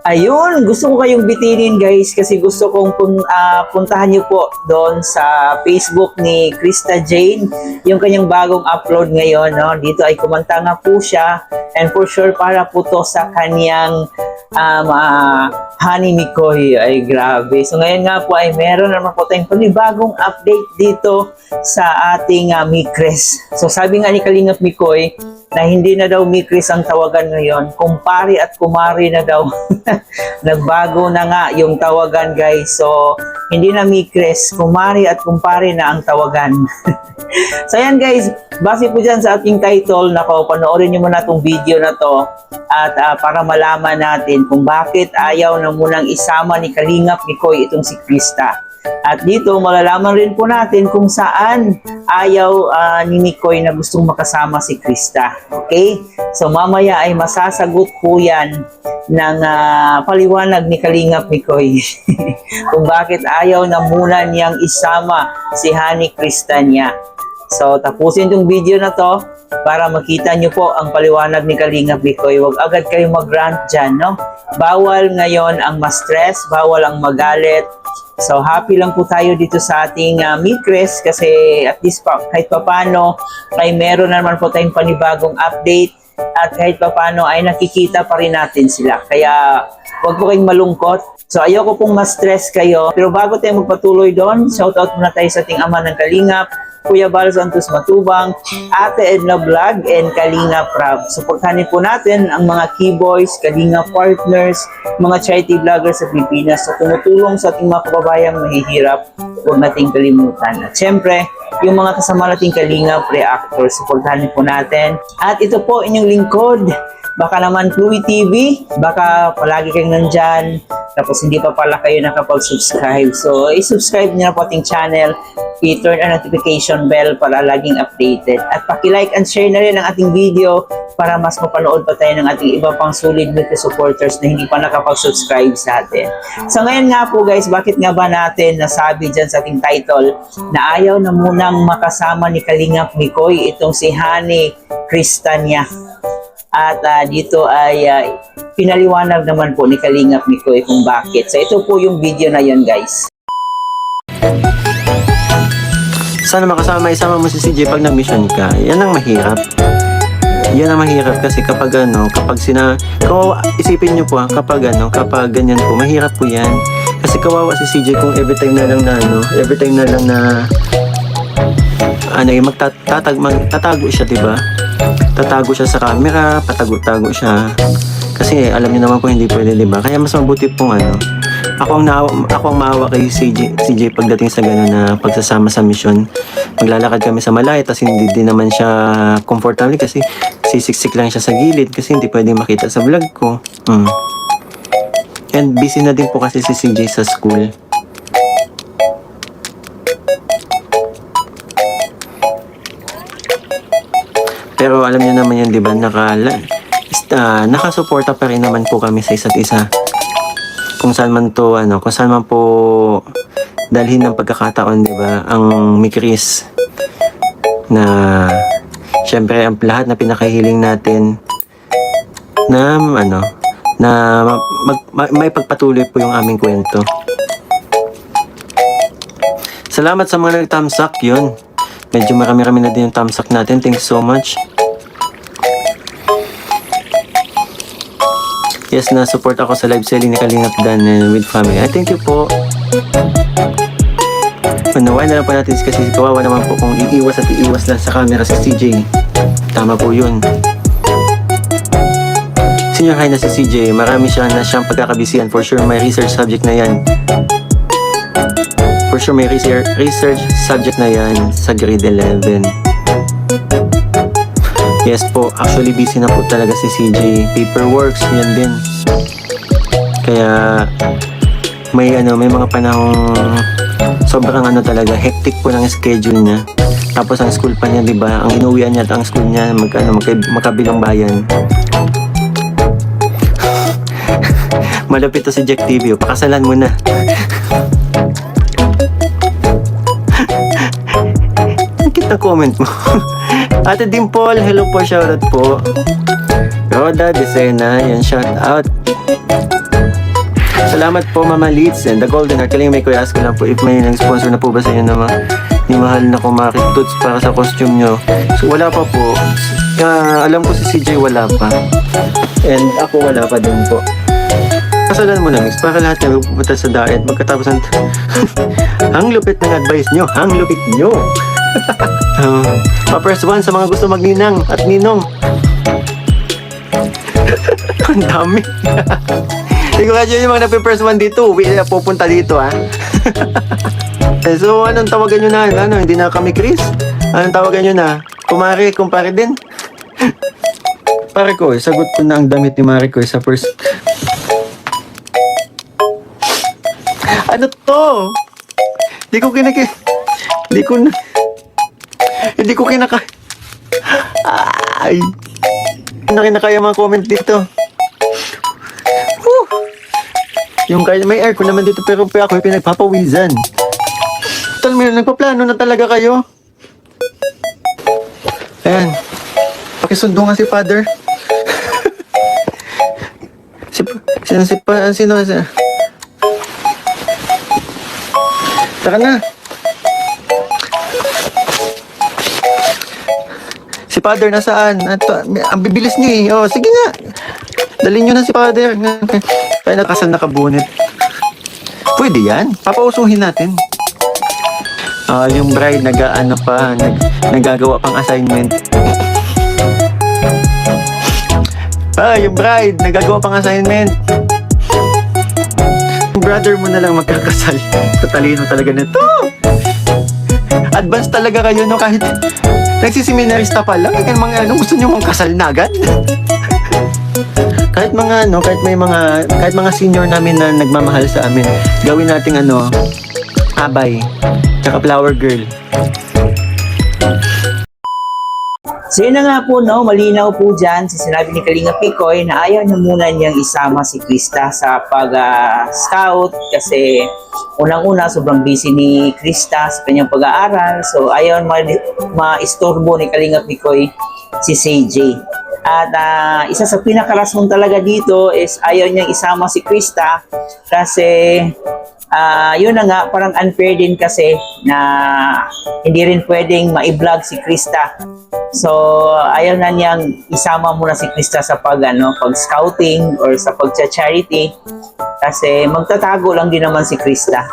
Ayun, gusto ko kayong bitinin guys kasi gusto kong puntahan niyo po doon sa Facebook ni Krista Jane, yung kanyang bagong upload ngayon, no? Dito ay kumanta nga po siya and for sure para po to sa kanyang Honey Mikoy. Ay grabe. So ngayon nga po ay meron naman po tayong panibagong update dito sa ating Mikres. So sabi nga ni Kalingap Mikoy, na hindi na daw Mikris ang tawagan ngayon, kumpare at kumari na daw. Nagbago na nga yung tawagan guys. So hindi na Mikris, kumari at kumpare na ang tawagan. So ayan guys, base po dyan sa ating title, nako, panoorin nyo muna itong video na to at para malaman natin kung bakit ayaw na munang isama ni Kalingap Mikoy itong si Krista. At dito malalaman rin po natin kung saan ayaw ni Mikoy na gustong makasama si Krista. Okay? So mamaya ay masasagot po yan ng paliwanag ni Kalingap Mikoy kung bakit ayaw na muna niyang isama si Honey Krista niya. So tapusin itong video na to para makita nyo po ang paliwanag ni Kalingap Mikoy. Huwag agad kayong mag-rant dyan, no? Bawal ngayon ang ma-stress, bawal ang magalit. So happy lang po tayo dito sa ating Mikres kasi at least kahit papano ay meron naman po tayong panibagong update at kahit papano ay nakikita pa rin natin sila. Kaya huwag po kayong malungkot. So ayoko pong ma-stress kayo. Pero bago tayo magpatuloy doon, shoutout muna tayo sa ating ama ng Kalingap, Kuya Bal Santos Matubang, Ate Edna Vlog, and Kalingap Rab. Supportahan po natin ang mga keyboys, Kalingap partners, mga charity vloggers sa Pilipinas na tumutulong sa ating mga kababayang mahihirap. Huwag nating kalimutan. At syempre, yung mga kasama nating Kalingap reactors, supportahan po natin. At ito po inyong lingkod, baka naman Chloe TV, baka palagi kayong nandyan, tapos hindi pa pala kayo nakapag-subscribe. So, i-subscribe niyo na po ating channel, i-turn ang notification bell para laging updated. At paki-like and share na rin ang ating video para mas mapanood pa tayo ng ating iba pang solid Mikres supporters na hindi pa nakapag-subscribe sa atin. So, ngayon nga po guys, bakit nga ba natin nasabi dyan sa ating title na ayaw na munang makasama ni Kalingap Mikoy itong si Honey Krista niya? At dito ay pinaliwanag naman po ni Kalingap Mikoy kung bakit. So ito po yung video na yun guys. Sana isama mo si CJ pag nag-mission ka. Yan ang mahirap. Yan ang mahirap kasi kapag kung isipin nyo po kapag ganyan po, mahirap po yan. Kasi kawawa si CJ kung every time na lang magtatago siya, diba? Tatago siya sa camera, patago-tago siya. Kasi alam niyo naman po hindi pwede, diba? Kaya mas mabuti pong ako ang maawa kay CJ pagdating sa gano'n na pagsasama sa mission. Maglalakad kami sa malay, tapos hindi din naman siya comfortable kasi sisiksik lang siya sa gilid kasi hindi pwedeng makita sa vlog ko. And busy na din po kasi si CJ sa school. Pero alam niyo naman yan, di ba? Nakasuporta pa rin naman po kami sa isa't isa. Kung saan man po dalhin ng pagkakataon, di ba? Ang Mikres na syempre ang lahat na pinakahiling natin na may pagpatuloy po yung aming kwento. Salamat sa mga nag-thumbs-up yun. Medyo marami-rami na din yung thumbs-up natin. Thanks so much. Yes, na-support ako sa live selling ni Kalingap Dan with family. Thank you po. Panawain na lang po natin kasi kawawa naman po kung iiwas lang sa camera si CJ. Tama po yun. Senior high na si CJ. Marami siyang pagkakabisihan. For sure, may research subject na yan. For sure, may research subject na yan sa grade 11. Yes po, actually busy na po talaga si CJ. Paperworks, yan din. Kaya may mga panahong sobrang talaga hectic po ng schedule niya. Tapos ang school pa niya, 'di ba? Ang inuwian niya at ang school niya magkabilang bayan. Malapit to si Jack TV, pakasalan mo na. Ang comment mo. Ate Dimple, hello po, shoutout po. Roda Desena, yan, shoutout. Salamat po Mama Leeds and the Golden Heart. Kaling may kuya ask ko lang po if may nag-sponsor na po ba sa inyo na ni mahal na Kumari Toots para sa costume nyo. So wala pa po. Alam ko si CJ wala pa. And ako wala pa din po. Kasalan mo na mix para lahat kami pupunta sa diet magkatapos ng ang lupit ng advice nyo. Ang lupit nyo. Pa-first one sa mga gusto magninang at ninong. Ang dami. Hindi ko kadyo yung mga napi-first one dito. Uwi na pupunta dito ha. So anong tawagan nyo na? Ano, hindi na kami Chris? Anong tawagan nyo na? Kumari, kumpare din? Pare ko, sagot ko na ang damit ni Mari ko sa first. Ano to? Hindi ko kinaka. Ay. Hindi kinakaya mga comment dito. Whew. Yung kaya may aircon naman dito pero ako pinagpapawisan. Tal mo nagpaplano na talaga kayo. Ayan. Pakisundo nga si Father. Sino? Tara na. Si Father nasaan? Ang bibilis niya eh. Oh, sige nga. Dalhin nyo na si Father. Kaya nakasal nakabunit. Pwede yan. Papausuhin natin. Yung bride nagagawa pang assignment. Yung bride nagagawa pang assignment. Yung brother mo na lang magkakasal. Tatalino talaga nito. Advance talaga kayo no kahit nagsisiminarista pa lang. Kahit mga gusto nyo mong kasal na agad. Kahit mga senior namin na nagmamahal sa amin, gawin nating abay, tsaka flower girl. So yun na nga po, no, malinaw po dyan sa sinabi ni Kalinga Picoy na ayaw na muna niyang isama si Krista sa pag-scout kasi unang-una sobrang busy ni Krista sa kanyang pag-aaral. So ayaw ma-istorbo ni Kalinga Picoy si CJ. At isa sa pinakarason talaga dito is ayaw niyang isama si Krista kasi yun na nga, parang unfair din kasi na hindi rin pwedeng ma-vlog si Krista. So, ayaw na niyang isama muna si Krista sa pag-scouting or sa pag-charity kasi magtatago lang din naman si Krista.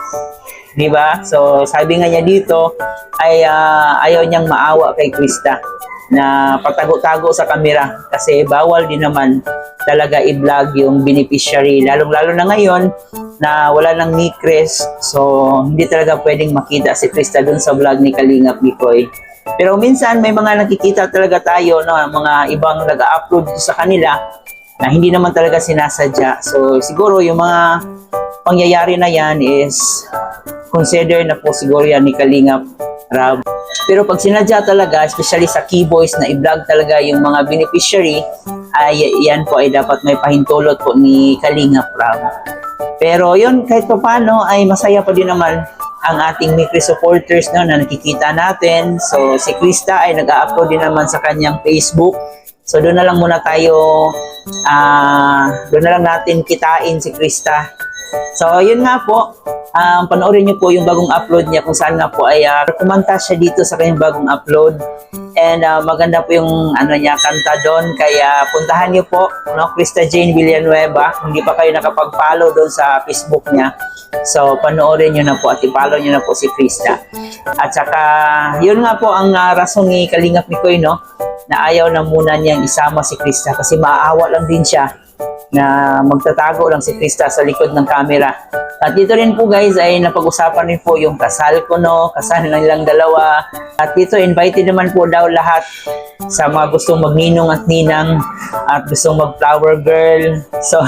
Diba? So, sabi nga niya dito ay ayaw niyang maawa kay Krista na patago-tago sa kamera kasi bawal din naman talaga i-vlog yung beneficiary. Lalong-lalo na ngayon na wala nang ni Chris, so hindi talaga pwedeng makita si Krista dun sa vlog ni Kalinga Picoy. Pero minsan may mga nakikita talaga tayo na mga ibang nag-upload sa kanila na hindi naman talaga sinasadya. So siguro yung mga pangyayari na yan is consider na po siguro yan ni Kalinga Rab. Pero pag sinadya talaga, especially sa Keyboys na i-vlog talaga yung mga beneficiary, ay yan po ay dapat may pahintulot po ni Kalinga Rab. Pero yun, kahit pa paano ay masaya pa din naman ang ating Mikri supporters na nakikita natin. So si Krista ay nag-upload din naman sa kanyang Facebook. So doon na lang muna tayo, doon na lang natin kitain si Krista. So yun nga po, panoorin niyo po yung bagong upload niya kung saan nga po ay kumanta siya dito sa kanyang bagong upload. And maganda po yung niya, kanta doon. Kaya puntahan niyo po, Krista Jane Villanueva. Kung hindi pa kayo nakapag-follow doon sa Facebook niya. So panoorin niyo na po at i-follow niyo na po si Krista. At saka, yun nga po ang rason ni Kalingap Picoy, no? Na ayaw na muna niyang isama si Krista kasi maaawa lang din siya na magtatago lang si Krista sa likod ng camera. At dito rin po guys ay napag-usapan rin po yung kasal ko, no? Kasal ng ilang dalawa. At dito invited naman po daw lahat sa mga gustong magninong at ninang at gustong mag-flower girl. So,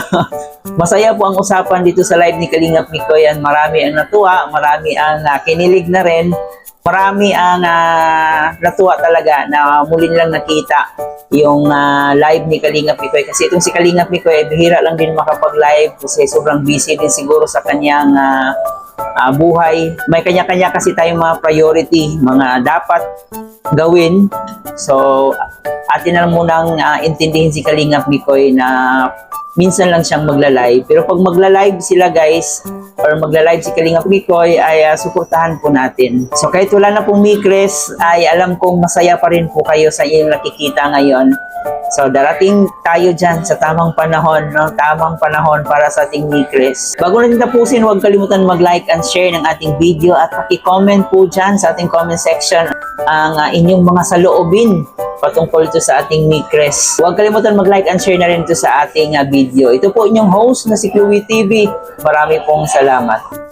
masaya po ang usapan dito sa live ni Kalingap Picoy. Marami ang natuwa, marami ang kinilig na rin. Marami ang natuwa talaga na muli nilang nakita yung live ni Kalinga Picoy. Kasi itong si Kalinga Picoy, bihira lang din makapag-live kasi sobrang busy din siguro sa kanyang buhay. May kanya-kanya kasi tayong mga priority, mga dapat gawin. So, atin na lang munang intindihin si Kalingap Mikoy na minsan lang siyang magla-live. Pero pag magla-live sila guys, or magla-live si Kalingap Mikoy, ay suportahan po natin. So kahit wala na pong Mikres, ay alam kong masaya pa rin po kayo sa inyong nakikita ngayon. So darating tayo dyan sa tamang panahon, no? Tamang panahon para sa ating Mikres. Bago natin tapusin, huwag kalimutan mag-like and share ng ating video at paki-comment po dyan sa ating comment section ang inyong mga saloobin patungkol ito sa ating Mikres. Huwag kalimutan mag-like and share na rin ito sa ating video. Ito po inyong host na si Chloe TV. Marami pong salamat.